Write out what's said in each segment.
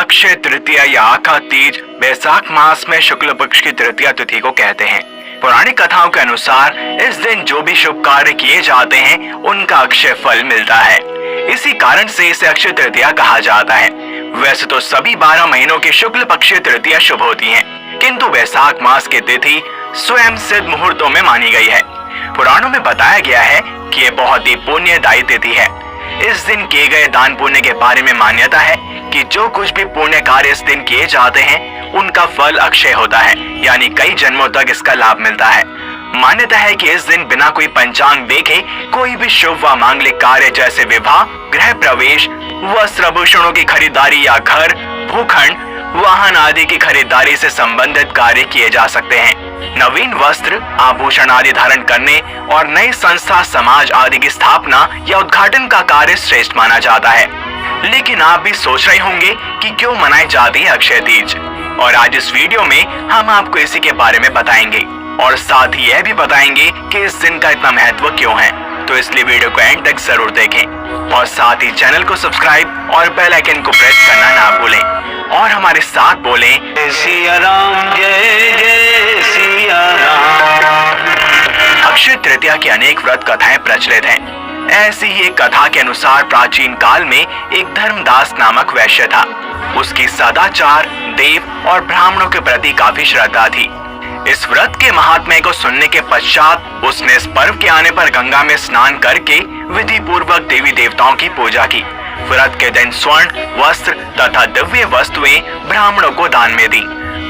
अक्षय तृतीया या आखा तीज बैसाख मास में शुक्ल पक्ष की तृतीया तिथि को कहते हैं। पौराणिक कथाओं के अनुसार इस दिन जो भी शुभ कार्य किए जाते हैं उनका अक्षय फल मिलता है। इसी कारण से इसे अक्षय तृतीया कहा जाता है। वैसे तो सभी 12 महीनों की शुक्ल पक्षीय तृतीया शुभ होती हैं, किंतु वैसाख मास की तिथि स्वयं सिद्ध मुहूर्तों में मानी गई है। पुराणों में बताया गया है कि ये बहुत ही पुण्यदायी तिथि है। इस दिन किए गए दान पुण्य के बारे में मान्यता है कि जो कुछ भी पुण्य कार्य इस दिन किए जाते हैं उनका फल अक्षय होता है, यानी कई जन्मों तक इसका लाभ मिलता है। मान्यता है कि इस दिन बिना कोई पंचांग देखे कोई भी शुभ व मांगलिक कार्य जैसे विवाह, गृह प्रवेश, वस्त्र आभूषणों की खरीदारी या घर, भूखंड, वाहन आदि की खरीदारी से संबंधित कार्य किए जा सकते हैं। नवीन वस्त्र, आभूषण आदि धारण करने और नई संस्था, समाज आदि की स्थापना या उद्घाटन का कार्य श्रेष्ठ माना जाता है। लेकिन आप भी सोच रहे होंगे कि क्यों मनाई जाती है अक्षय तीज, और आज इस वीडियो में हम आपको इसी के बारे में बताएंगे और साथ ही यह भी बताएंगे कि इस दिन का इतना महत्व क्यों है। तो इसलिए वीडियो को एंड तक जरूर देखें और साथ ही चैनल को सब्सक्राइब और बेल आइकन को प्रेस करना ना भूलें और हमारे साथ बोलें जय सिया राम, जय जय सिया राम। अक्षय तृतीया की अनेक व्रत कथाएं प्रचलित हैं। ऐसी ही एक कथा के अनुसार प्राचीन काल में एक धर्मदास नामक वैश्य था। उसकी सदाचार, देव और ब्राह्मणों के प्रति काफी श्रद्धा थी। इस व्रत के महात्म्य को सुनने के पश्चात उसने इस पर्व के आने पर गंगा में स्नान करके विधि पूर्वक देवी देवताओं की पूजा की। व्रत के दिन स्वर्ण वस्त्र तथा दिव्य वस्तुएं ब्राह्मणों को दान में दी।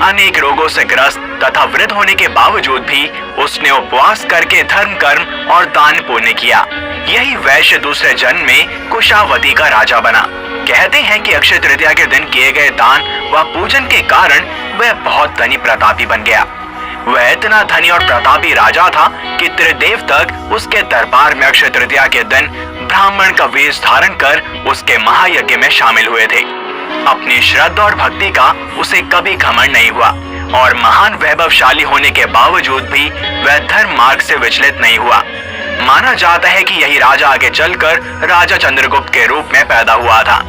अनेक रोगों से ग्रस्त तथा वृद्ध होने के बावजूद भी उसने उपवास करके धर्म, कर्म और दान पुण्य किया। यही वैश्य दूसरे जन्म में कुशावती का राजा बना। कहते हैं कि अक्षय तृतीया के दिन किए गए दान व पूजन के कारण वह बहुत धनी प्रतापी बन गया। वह इतना धनी और प्रतापी राजा था कि त्रिदेव तक उसके दरबार में अक्षय तृतीया के दिन ब्राह्मण का वेश धारण कर उसके महायज्ञ में शामिल हुए थे। अपनी श्रद्धा और भक्ति का उसे कभी घमंड नहीं हुआ और महान वैभवशाली होने के बावजूद भी वह धर्म मार्ग से विचलित नहीं हुआ। माना जाता है कि यही राजा आगे चलकर राजा चंद्रगुप्त के रूप में पैदा हुआ था।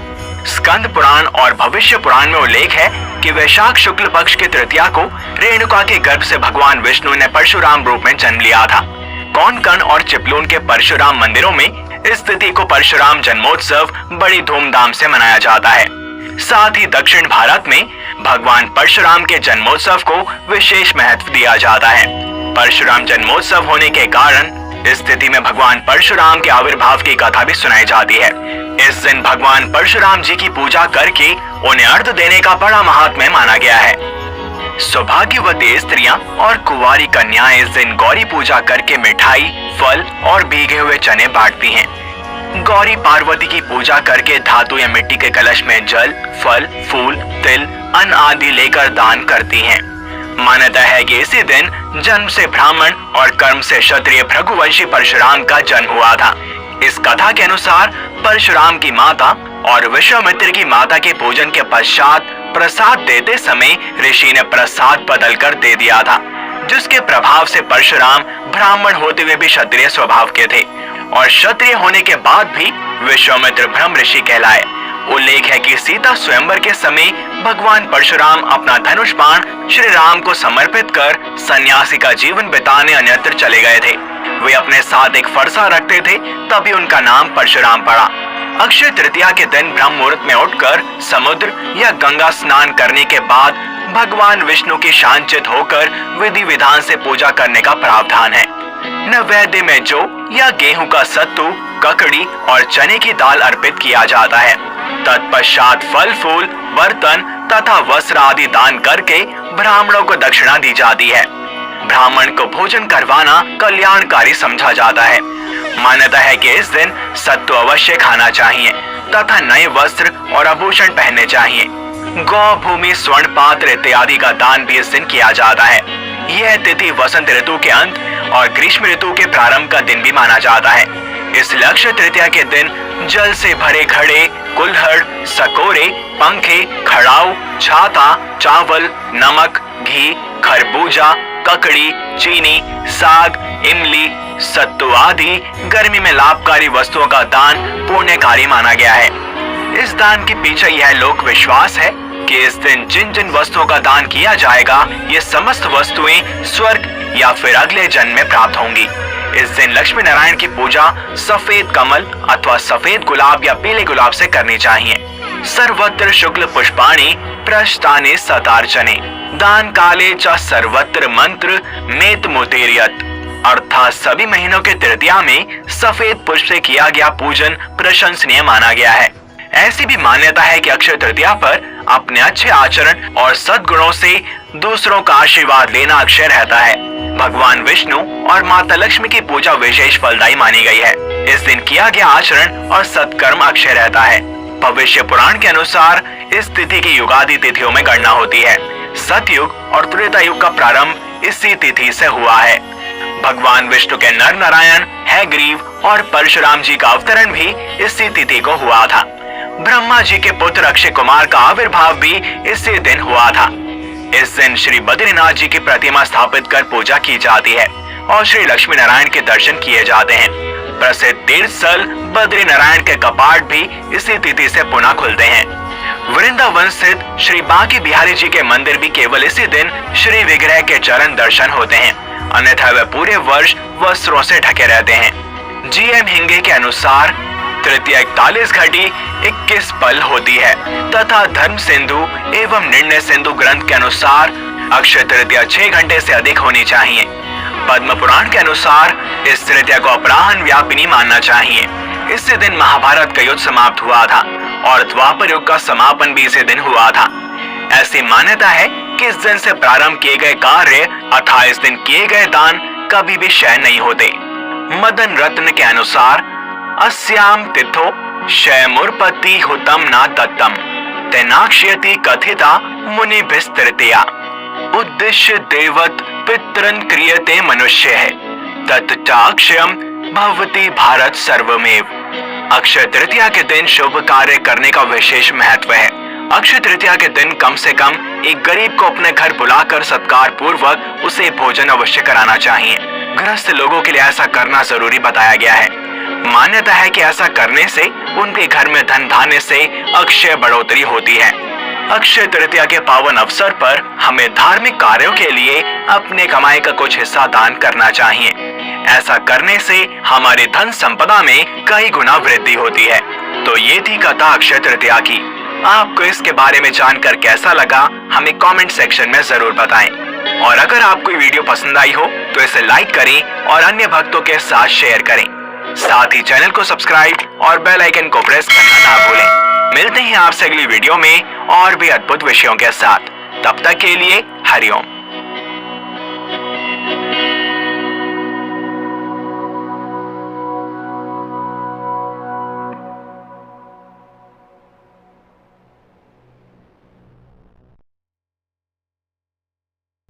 स्कंद पुराण और भविष्य पुराण में उल्लेख है कि वैशाख शुक्ल पक्ष की तृतीया को रेणुका के गर्भ से भगवान विष्णु ने परशुराम रूप में जन्म लिया था। कोंकण और चिपलून के परशुराम मंदिरों में इस तिथि को परशुराम जन्मोत्सव बड़ी धूमधाम से मनाया जाता है। साथ ही दक्षिण भारत में भगवान परशुराम के जन्मोत्सव को विशेष महत्व दिया जाता है। परशुराम जन्मोत्सव होने के कारण इस तिथि में भगवान परशुराम के आविर्भाव की कथा भी सुनाई जाती है। इस दिन भगवान परशुराम जी की पूजा करके उन्हें अर्घ देने का बड़ा महात्म्य माना गया है। सौभाग्यवती स्त्रियां और कुंवारी कन्याएं इस दिन गौरी पूजा करके मिठाई, फल और भीगे हुए चने बांटती हैं। गौरी पार्वती की पूजा करके धातु या मिट्टी के कलश में जल, फल, फूल, तिल, अन्न आदि लेकर दान करती हैं। मान्यता है कि इसी दिन जन्म से ब्राह्मण और कर्म से क्षत्रिय भृगुवंशी परशुराम का जन्म हुआ था। इस कथा के अनुसार परशुराम की माता और विश्वामित्र की माता के पूजन के पश्चात प्रसाद देते समय ऋषि ने प्रसाद बदलकर दे दिया था, जिसके प्रभाव से परशुराम ब्राह्मण होते हुए भी क्षत्रिय स्वभाव के थे और क्षत्रिय होने के बाद भी विश्वामित्र ब्रह्म ऋषि कहलाए। उल्लेख है कि सीता स्वयंवर के समय भगवान परशुराम अपना धनुष बाण श्री राम को समर्पित कर सन्यासी का जीवन बिताने अन्यत्र चले गए थे। वे अपने साथ एक फरसा रखते थे, तभी उनका नाम परशुराम पड़ा। अक्षय तृतीया के दिन ब्रह्म मुहूर्त में उठकर समुद्र या गंगा स्नान करने के बाद भगवान विष्णु की शांचित होकर विधि विधान से पूजा करने का प्रावधान है। नैवेद्य में जौ या गेहूं का सत्तू, ककड़ी और चने की दाल अर्पित किया जाता है। तत्पश्चात फल, फूल, बर्तन तथा वस्त्र आदि दान करके ब्राह्मणों को दक्षिणा दी जाती है। ब्राह्मण को भोजन करवाना कल्याणकारी समझा जाता है। मान्यता है कि इस दिन सत्तू अवश्य खाना चाहिए तथा नए वस्त्र और आभूषण पहनने चाहिए। गौ, भूमि, स्वर्ण पात्र इत्यादि का दान भी इस दिन किया जाता है। यह तिथि वसंत ऋतु के अंत और ग्रीष्म ऋतु के प्रारंभ का दिन भी माना जाता है। इसलिए अक्षय तृतीया के दिन जल से भरे घड़े, कुल्हड़, सकोरे, पंखे, खड़ाऊ, छाता, चावल, नमक, घी, खरबूजा, ककड़ी, चीनी, साग, इमली, सत्तू आदि गर्मी में लाभकारी वस्तुओं का दान पुण्यकारी माना गया है। इस दान के पीछे यह लोक विश्वास है कि इस दिन जिन जिन वस्तुओं का दान किया जाएगा, ये समस्त वस्तुएं स्वर्ग या फिर अगले जन्म में प्राप्त होंगी। इस दिन लक्ष्मी नारायण की पूजा सफेद कमल अथवा सफेद गुलाब या पीले गुलाब से करनी चाहिए। सर्वत्र शुक्ल पुष्पाणि प्रस्थाने सतार्चने दान काले च सर्वत्र मंत्र मेत मुतेरियत, अर्थात सभी महीनों के तृतीया में सफेद पुष्प से किया गया पूजन प्रशंसनीय माना गया है। ऐसी भी मान्यता है कि अक्षय तृतीया पर अपने अच्छे आचरण और सद्गुणों से दूसरों का आशीर्वाद लेना अक्षय रहता है। भगवान विष्णु और माता लक्ष्मी की पूजा विशेष फलदायी मानी गई है। इस दिन किया गया आचरण और सत्कर्म अक्षय रहता है। भविष्य पुराण के अनुसार इस तिथि की युगादि तिथियों में गणना होती है। सतयुग और त्रेता युग का प्रारंभ इसी तिथि से हुआ है। भगवान विष्णु के नर नारायण हैग्रीव और परशुराम जी का अवतरण भी इसी तिथि को हुआ था। ब्रह्मा जी के पुत्र अक्षय कुमार का आविर्भाव भी इसी दिन हुआ था। इस दिन श्री बद्रीनाथ जी की प्रतिमा स्थापित कर पूजा की जाती है और श्री लक्ष्मी नारायण के दर्शन किए जाते हैं। प्रसिद्ध तीर्थ स्थल बद्री नारायण के कपाट भी इसी तिथि से पुनः खुलते हैं। वृंदावन स्थित श्री बांके बिहारी जी के मंदिर भी केवल इसी दिन श्री विग्रह के चरण दर्शन होते हैं, अन्यथा वे पूरे वर्ष वस्त्रों से ढके रहते हैं। जीएम हिंगे के अनुसार तृतीया 41 घटी 21 पल होती है तथा धर्म सिंधु एवं निर्णय सिंधु ग्रंथ के अनुसार अक्षय तृतीया 6 घंटे से अधिक होनी चाहिए। पद्म पुराण के अनुसार इस तृतीया को अपराह्न व्यापिनी मानना चाहिए। इसी दिन महाभारत का युद्ध समाप्त हुआ था और द्वापर युग का समापन भी इसी दिन हुआ था। ऐसी मान्यता है कि इस दिन से प्रारंभ किए गए कार्य अथवा इस दिन किए गए दान कभी भी क्षय नहीं होते। मदन रत्न के अनुसार अस्याम तिथो क्षयमुर्पत्ति हुतम न दत्तम तेनाक्ष्यति कथिता मुनि तृतीया उद्देश्य देवत पितरन क्रियते मनुष्य है तत्चाक्षयम भवति भारत सर्वमेव। अक्षय तृतीया के दिन शुभ कार्य करने का विशेष महत्व है। अक्षय तृतीया के दिन कम से कम एक गरीब को अपने घर बुलाकर सत्कार पूर्वक उसे भोजन अवश्य कराना चाहिए। गृहस्थ लोगों के लिए ऐसा करना जरूरी बताया गया है। मान्यता है कि ऐसा करने से उनके घर में धन धान्य से अक्षय बढ़ोतरी होती है। अक्षय तृतीया के पावन अवसर पर हमें धार्मिक कार्यों के लिए अपने कमाई का कुछ हिस्सा दान करना चाहिए। ऐसा करने से हमारी धन संपदा में कई गुना वृद्धि होती है। तो ये थी कथा अक्षय तृतीया की। आपको इसके बारे में जानकर कैसा लगा हमें कमेंट सेक्शन में जरूर बताएं। और अगर आपको ये वीडियो पसंद आई हो तो इसे लाइक करें और अन्य भक्तों के साथ शेयर करें। साथ ही चैनल को सब्सक्राइब और बेल आइकन को प्रेस करना ना भूलें। मिलते हैं आपसे अगली वीडियो में और भी अद्भुत विषयों के साथ। तब तक के लिए हरिओम।